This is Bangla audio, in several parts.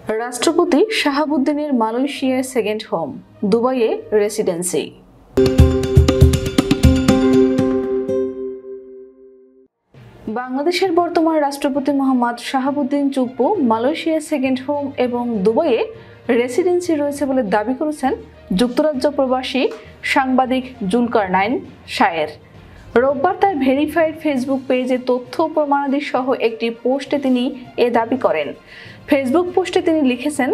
রাষ্ট্রপতি শাহাবুদ্দিনের মালয়েশিয়ায় সেকেন্ড হোম, দুবাইয়ে রেসিডেন্সি। বাংলাদেশের বর্তমান রাষ্ট্রপতি মোহাম্মদ শাহাবুদ্দিন চুপ্পু মালয়েশিয়ায় সেকেন্ড হোম এবং দুবাইয়ে রেসিডেন্সি রয়েছে বলে দাবি করেছেন যুক্তরাজ্য প্রবাসী সাংবাদিক জুলকারনাইন শায়ের। রোববার তার ভেরিফাইড ফেসবুক পেজে তথ্য প্রমাণাদি সহ একটি পোস্টে তিনি এ দাবি করেন। ফেসবুক পোস্টে তিনি লিখেছেন,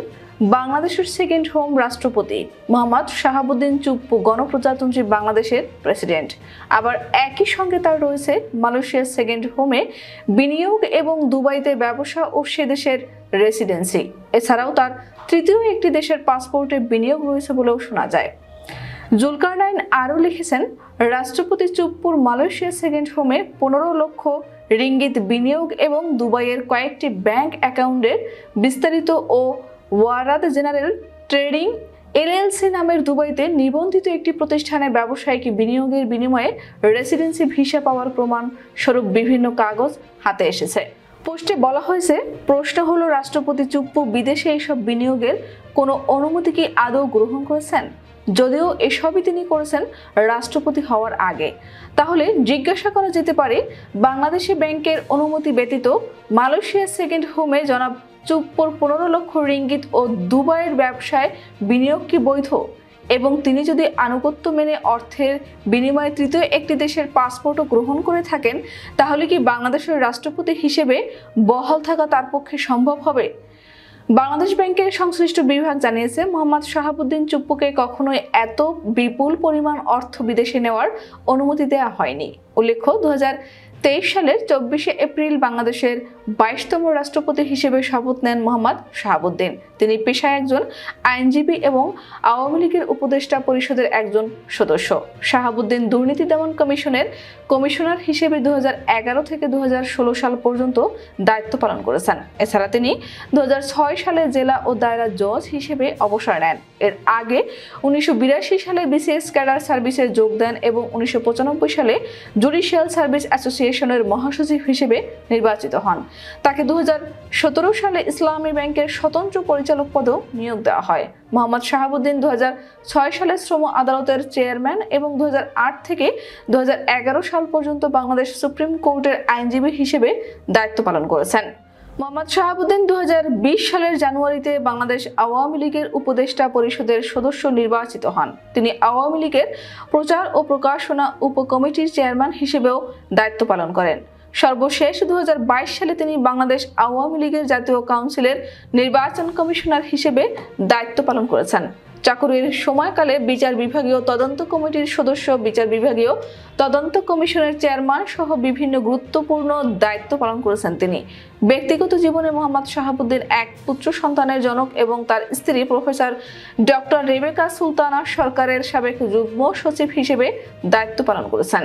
বাংলাদেশের সেকেন্ড হোম রাষ্ট্রপতি মোহাম্মদ শাহাবুদ্দিন চুপ্পু গণপ্রজাতন্ত্রী বাংলাদেশের প্রেসিডেন্ট। আবার একই সঙ্গে তার রয়েছে মালয়েশিয়ার সেকেন্ড হোমে বিনিয়োগ এবং দুবাইতে ব্যবসা ও সে দেশের রেসিডেন্সি। এছাড়াও তার তৃতীয় একটি দেশের পাসপোর্টে বিনিয়োগ রয়েছে বলেও শোনা যায়। জুলকারনাইন আরও লিখেছেন, রাষ্ট্রপতি চুপ্পুর মালয়েশিয়ার সেকেন্ড হোমে 15 লক্ষ রিঙ্গিত বিনিয়োগ এবং দুবাইয়ের কয়েকটি ব্যাংক অ্যাকাউন্টের বিস্তারিত ও ওয়ারাদ জেনারেল ট্রেডিং এলএলসি নামের দুবাইতে নিবন্ধিত একটি প্রতিষ্ঠানে ব্যবসায়িক বিনিয়োগের বিনিময়ে রেসিডেন্সি ভিসা পাওয়ার প্রমাণ স্বরূপ বিভিন্ন কাগজ হাতে এসেছে। পোস্টে বলা হয়েছে, প্রশ্ন হলো রাষ্ট্রপতি চুপ্পু বিদেশে এসব বিনিয়োগের কোনো অনুমতি কি আদৌ গ্রহণ করেছেন? যদিও এসবই তিনি করেছেন রাষ্ট্রপতি হওয়ার আগে। তাহলে জিজ্ঞাসা করা যেতে পারে, বাংলাদেশি ব্যাংকের অনুমতি ব্যতীত মালয়েশিয়ার সেকেন্ড হোমে জনাব চুপ্পুর 15 লক্ষ রিঙ্গিত ও দুবাইয়ের ব্যবসায় বিনিয়োগ কি বৈধ? এবং তিনি যদি আনুগত্য মেনে অর্থের বিনিময়ে তৃতীয় একটি দেশের পাসপোর্টও গ্রহণ করে থাকেন, তাহলে কি বাংলাদেশের রাষ্ট্রপতি হিসেবে বহাল থাকা তার পক্ষে সম্ভব হবে? বাংলাদেশ ব্যাংকের সংশ্লিষ্ট বিভাগ জানিয়েছে, মোহাম্মদ শাহাবুদ্দিন চুপ্পুকে কখনোই এত বিপুল পরিমাণ অর্থ বিদেশে নেওয়ার অনুমতি দেওয়া হয়নি। উল্লেখ্য, 2023 সালের 24শে এপ্রিল বাংলাদেশের 22তম রাষ্ট্রপতি হিসেবে শপথ নেন মোহাম্মদ শাহাবুদ্দিন। তিনি পেশায় একজন আইনজীবী এবং আওয়ামী লীগের উপদেষ্টা পরিষদের একজন সদস্য। শাহাবুদ্দিন দুর্নীতি দমন কমিশনের কমিশনার হিসেবে 2011 থেকে 2016 সাল পর্যন্ত দায়িত্ব পালন করেছেন। এছাড়া তিনি 2006 সালে জেলা ও দায়রা জজ হিসেবে অবসর নেন। এর আগে 1982 সালে বিসিএস ক্যাডার সার্ভিসে যোগ দেন এবং 1995 সালে জুডিশিয়াল সার্ভিস অ্যাসোসিয়েশনের মহাসচিব হিসেবে নির্বাচিত হন। তাকে 2017 সালে ইসলামী ব্যাংকের স্বতন্ত্র পরিচালক পদেও নিয়োগ দেওয়া হয়। মোহাম্মদ শাহাবুদ্দিন 2006 সালে শ্রম আদালতের চেয়ারম্যান এবং 2008 থেকে 2011 সাল পর্যন্ত বাংলাদেশ সুপ্রিম কোর্টের আইনজীবী হিসেবে দায়িত্ব পালন করেছেন। মোহাম্মদ শাহাবুদ্দিন 2020 সালের জানুয়ারিতে বাংলাদেশ আওয়ামী লীগের উপদেষ্টা পরিষদের সদস্য নির্বাচিত হন। তিনি আওয়ামী লীগের প্রচার ও প্রকাশনা উপকমিটির চেয়ারম্যান হিসেবেও দায়িত্ব পালন করেন। সর্বশেষ 2022 সালে তিনি বাংলাদেশ আওয়ামী লীগের জাতীয় কাউন্সিলের নির্বাচন কমিশনার হিসেবে দায়িত্ব পালন করেছেন। চাকুরির সময়কালে বিচার বিভাগীয় তদন্ত কমিটির সদস্য, বিচার বিভাগীয় তদন্ত কমিশনের চেয়ারম্যান সহ বিভিন্ন গুরুত্বপূর্ণ দায়িত্ব পালন করেছেন তিনি। ব্যক্তিগত জীবনে মোহাম্মদ শাহাবুদ্দিন এক পুত্র সন্তানের জনক এবং তার স্ত্রী প্রফেসর ডক্টর রেবেকা সুলতানা সরকারের সাবেক যুগ্ম সচিব হিসেবে দায়িত্ব পালন করেছেন।